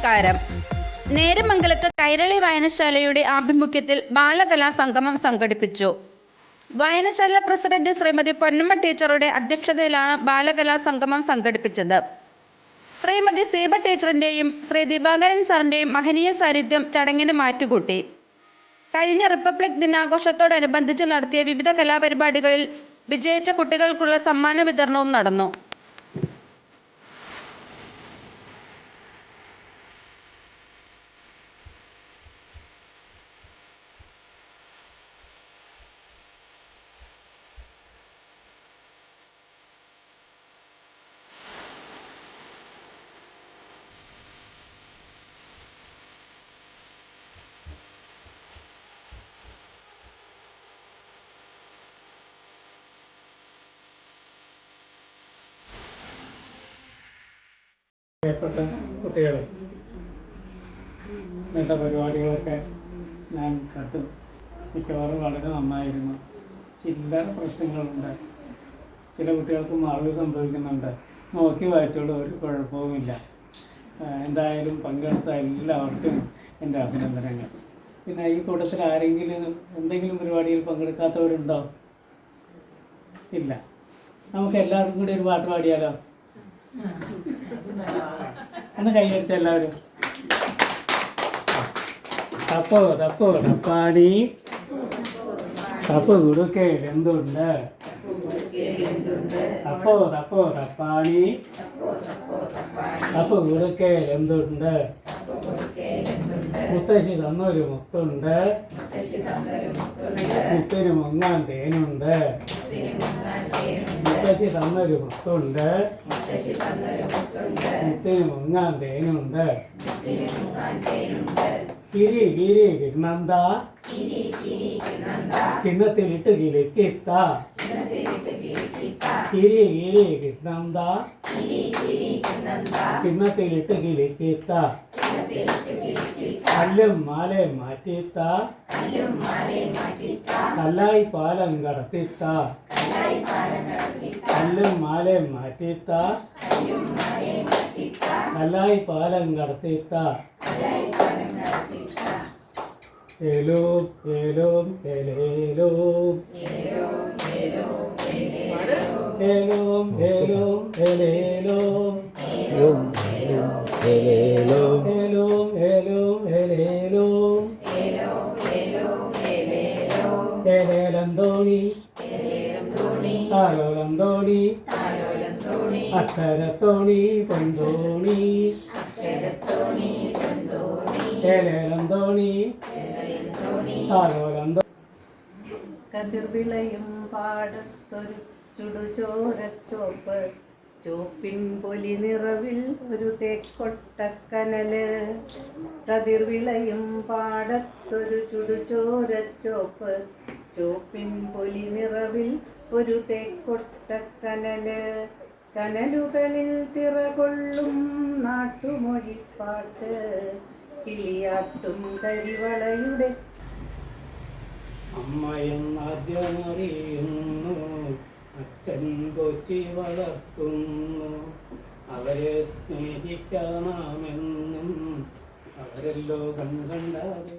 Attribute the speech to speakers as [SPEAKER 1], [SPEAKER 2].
[SPEAKER 1] നമസ്കാരം. നേരമംഗലത്ത് കൈരളി വായനശാലയുടെ ആഭിമുഖ്യത്തിൽ ബാലകലാ സംഗമം സംഘടിപ്പിച്ചു. വായനശാല പ്രസിഡന്റ് ശ്രീമതി പൊന്നമ്മ ടീച്ചറുടെ അധ്യക്ഷതയിലാണ് ബാലകലാ സംഗമം സംഘടിപ്പിച്ചത്. ശ്രീമതി സീബ ടീച്ചറിന്റെയും ശ്രീ ദിവാകരൻ സാറിന്റെയും മഹനീയ സാന്നിധ്യം ചടങ്ങിന് മാറ്റുകൂട്ടി. കഴിഞ്ഞ റിപ്പബ്ലിക് ദിനാഘോഷത്തോടനുബന്ധിച്ച് നടത്തിയ വിവിധ കലാപരിപാടികളിൽ വിജയിച്ച കുട്ടികൾക്കുള്ള സമ്മാന വിതരണവും നടന്നു.
[SPEAKER 2] പ്രിയപ്പെട്ട കുട്ടികൾ, വേണ്ട പരിപാടികളൊക്കെ ഞാൻ കണ്ടു. മിക്കവാറും വളരെ നന്നായിരുന്നു. ചില്ലറ പ്രശ്നങ്ങളുണ്ട്, ചില കുട്ടികൾക്ക് മറവി സംഭവിക്കുന്നുണ്ട്. നോക്കി വായിച്ചോളൂ, ഒരു കുഴപ്പവുമില്ല. എന്തായാലും പങ്കെടുത്ത എല്ലാവർക്കും എൻ്റെ അഭിനന്ദനങ്ങൾ. പിന്നെ ഈ കൂട്ടത്തിൽ ആരെങ്കിലും എന്തെങ്കിലും പരിപാടിയിൽ പങ്കെടുക്കാത്തവരുണ്ടോ? ഇല്ല. നമുക്ക് എല്ലാവർക്കും കൂടി ഒരു പാട്ട് പാടിയാലോ? ഒന്ന് കൈയടിച്ച എല്ലാവരും. തപ്പോ തപ്പോ തപ്പാണി തപ്പ് കുടുക്കയിൽ എന്തുണ്ട്? തപ്പോ തപ്പോ തപ്പാണി തപ്പ് കുടുക്കയിൽ എന്തുണ്ട്? മുത്തശ്ശി തന്നൊരു മുത്തുണ്ട്, മുത്തിന് മുങ്ങാൻ തേനുണ്ട്. മുത്തശ്ശി തന്നൊരു മുത്തുണ്ട്, മുത്തിന് മുങ്ങാൻ തേനുണ്ട്. കിരി കിരി കിണ്ണന്ത കിണ്ണത്തിലിട്ട് കിളിക്കിത്ത. കിരി കിരി കിണ്ണന്ത കിണ്ണത്തിലിട്ട് കിളിക്കിത്ത. കല്ലും മാലയും മാറ്റിത്ത, കല്ലായി പാലം കടത്തിത്ത. കല്ലും മാലയും മാറ്റിത്ത, കല്ലായി പാലം കടത്തിത്ത. ഏലോം ഏലോം ഏലേലോം ഏലോം ഏലോം ഏലേലോം ഏലോം ഏലോം ഏലേലോം ഏലേലം തോണി താലോലം തോണി അക്ഷരത്തോണി പൊന്തോണി. ഏലേലം തോണി താലോലം തോണി.
[SPEAKER 3] കതിർവിളയും പാടത്തൊരു ചുടുചോരച്ചോപ്പ്, ചോപ്പിൻ പൊലി നിറവിൽ ഒരു തേക്കൊട്ടക്കനല്. കതിർവിളയും പാടത്തൊരു ചുടുചോരച്ചോപ്പ്, ചോപ്പിൻ പൊലി നിറവിൽ ഒരു തേക്കൊട്ടക്കനല്. കനലുകളിൽ തിറകൊള്ളും നാട്ടുമൊഴിപ്പാട്ട്, കിളിയാട്ടും കരിവളയുടെ.
[SPEAKER 2] അമ്മയെന്നാദ്യം അറിയുന്നു, അച്ഛൻ പോറ്റി വളർത്തുന്നു. അവരെ സ്നേഹിക്കാനാമെന്നും അവരെല്ലോ കൺകണ്ടാതെ.